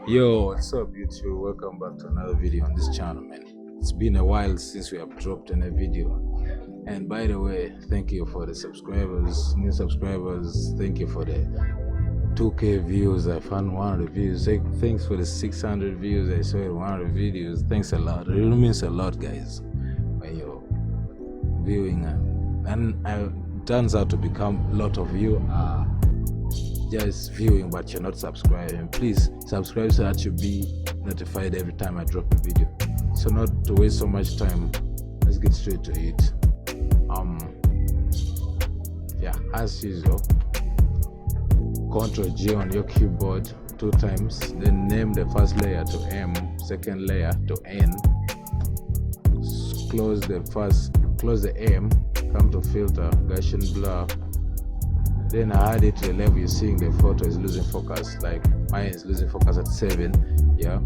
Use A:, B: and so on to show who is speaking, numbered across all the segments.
A: Yo, what's up YouTube? Welcome back to another video on this channel, man. It's been a while since we have dropped any video. And by the way, thank you for the subscribers, new subscribers. Thank you for the 2K views. I found one of the views. Thanks for the 600 views I saw in one of the videos. Thanks a lot. It really means a lot, guys, when you're viewing. And it turns out to become a lot of you are just viewing but you're not subscribing. Please subscribe so that you'll be notified every time I drop a video. So not to waste so much time, let's get straight to it. Yeah, as usual, Ctrl G on your keyboard 2 times, then name the first layer to M, second layer to N. Close the M, come to filter, Gaussian blur. Then I add it to the level you're seeing the photo is losing focus, like mine is losing focus at 7, yeah.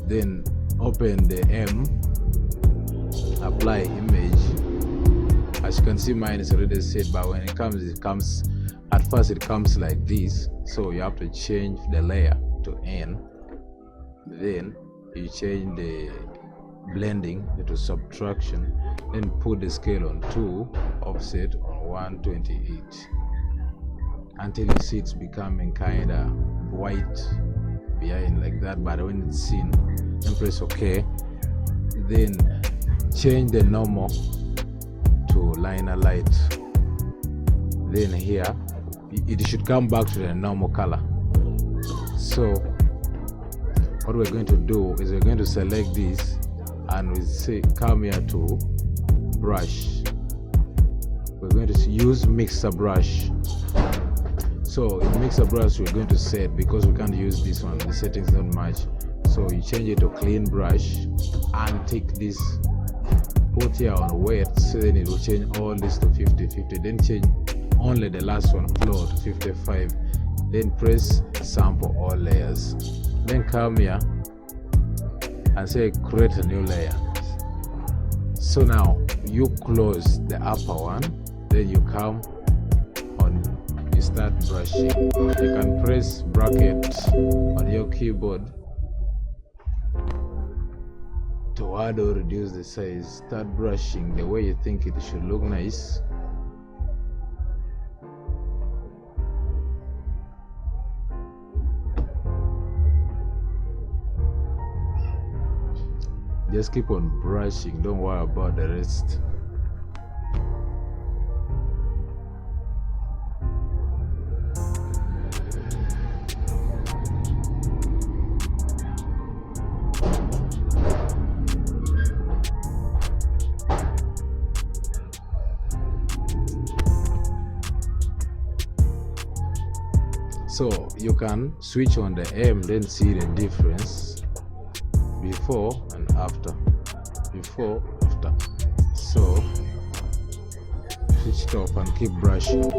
A: Then open the M, apply image. As you can see, mine is already set, but when it comes, at first it comes like this, so you have to change the layer to N. Then you change the blending to subtraction, then put the scale on 2, offset on 128 until you see it's becoming kind of white behind like that. But when it's seen, then press OK. Then change the normal to liner light. Then here it should come back to the normal color. So what we're going to do is we're going to select this and we say come here to brush. We're going to use mixer brush. So in mixer brush we're going to set, because we can't use this one, the settings don't match, so you change it to clean brush and take this, put here on wet, so then it will change all this to 50-50, then change only the last one, flow, to 55, then press sample all layers, then come here and say create a new layer. So now you close the upper one, then you come on, you start brushing. You can press bracket on your keyboard to add or reduce the size. Start brushing the way you think it should look nice. Just keep on brushing, don't worry about the rest. So you can switch on the M, then see the difference before and after, before, after. So switch it off and keep brushing.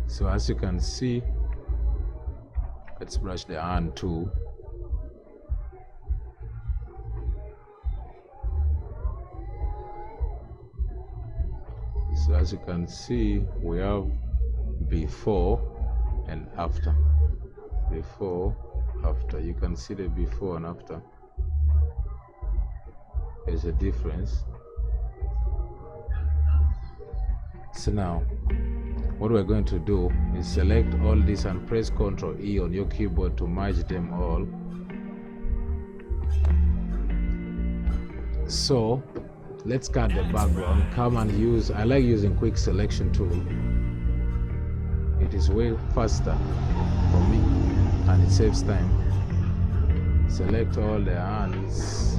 A: So as you can see, let's brush the hand too. So as you can see, we have before and after. Before, after. You can see the before and after. There's a difference. So now what we're going to do is select all this and press Ctrl E on your keyboard to merge them all. So let's cut the background. Come and use, I like using quick selection tool. It is way faster for me and it saves time. Select all the hands.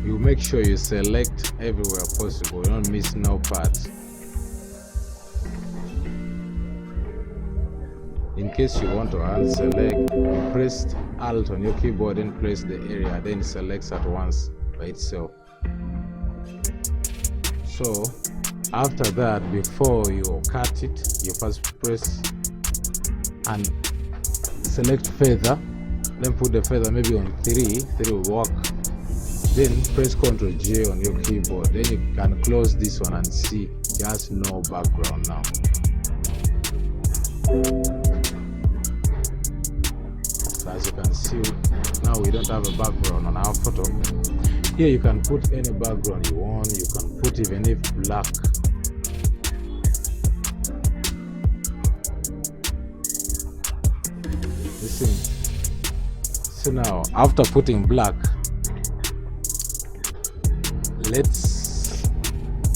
A: You make sure you select everywhere possible, you don't miss no part. In case you want to unselect, you press Alt on your keyboard and press the area, then it selects at once by itself. So after that, before you cut it, you first press and select feather, then put the feather maybe on 3 will work. Then press Ctrl J on your keyboard, then you can close this one and see there's no background now. So as you can see, now we don't have a background on our photo. Here you can put any background you want, you can put even if black. Listen. So now after putting black,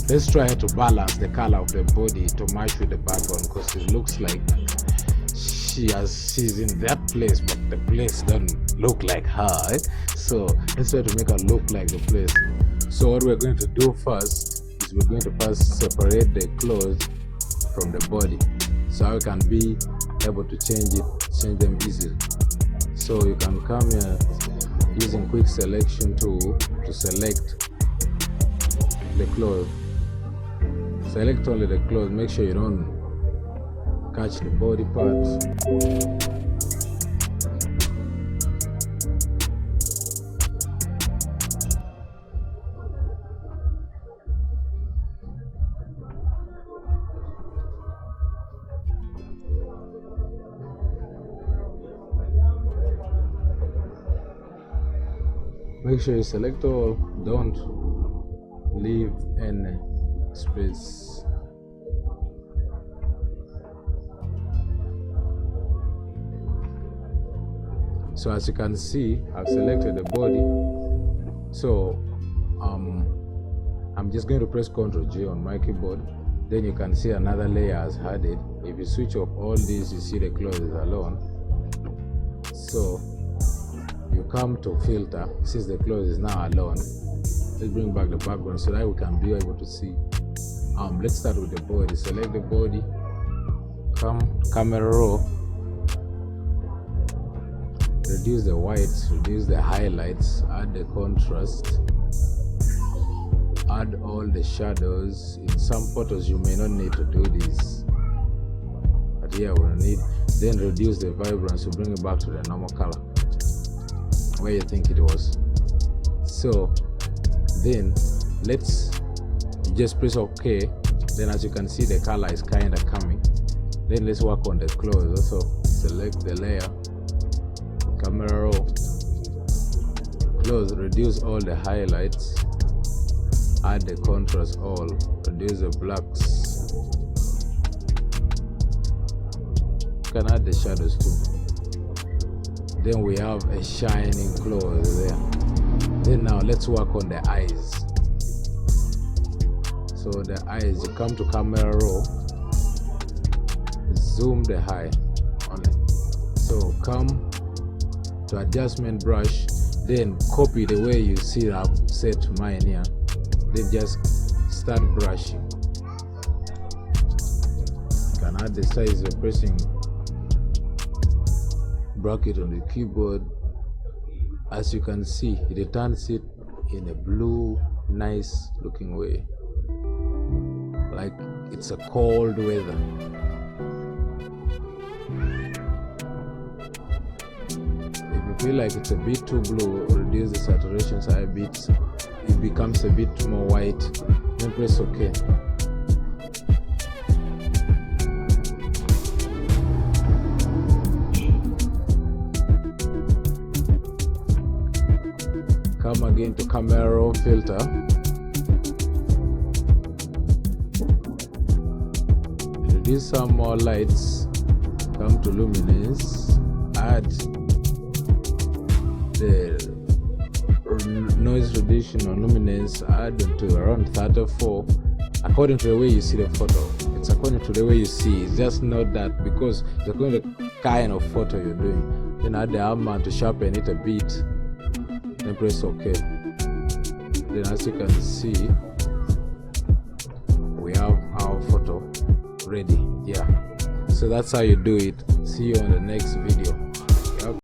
A: let's try to balance the color of the body to match with the background, because it looks like she's in that place, but the place doesn't look like her, eh? So let's try to make her look like the place. So what we're going to do first is we're going to first separate the clothes from the body, so I can be able to change them easily. So you can come here using quick selection tool to select the clothes. Select only the clothes, make sure you don't catch the body parts. Make sure you select all, don't leave any space. So as you can see, I've selected the body. So I'm just going to press Ctrl J on my keyboard. Then you can see another layer has added. If you switch off all these, you see the clothes alone. So you come to filter, since the clothes is now alone. Let's bring back the background so that we can be able to see. Let's start with the body. Select the body, come camera raw, reduce the whites, reduce the highlights, add the contrast, add all the shadows. In some photos you may not need to do this, but here we'll need. Then reduce the vibrance to bring it back to the normal color where you think it was. So then let's just press OK. Then as you can see, the color is kind of coming. Then let's work on the clothes. Also select the layer, camera raw, close, reduce all the highlights, add the contrast all, reduce the blacks, you can add the shadows too. Then we have a shining clothes there. Then now let's work on the eyes. So the eyes, you come to camera raw, zoom the eye only. So come to adjustment brush, then copy the way you see it. I've set mine here, then just start brushing. You can add the size of pressing bracket on the keyboard. As you can see, it returns it in a blue, nice looking way, like it's a cold weather. If you feel like it's a bit too blue, reduce the saturation a bit, it becomes a bit more white, then press OK. Come again to camera raw filter. Introduce some more lights. Come to luminance. Add the noise reduction or luminance. Add to around 34. According to the way you see the photo. It's according to the way you see. It's just not that because it's according to the kind of photo you're doing. Then add the hammer to sharpen it a bit. Then press OK. Then as you can see, we have our photo ready. Yeah, so that's how you do it. See you on the next video.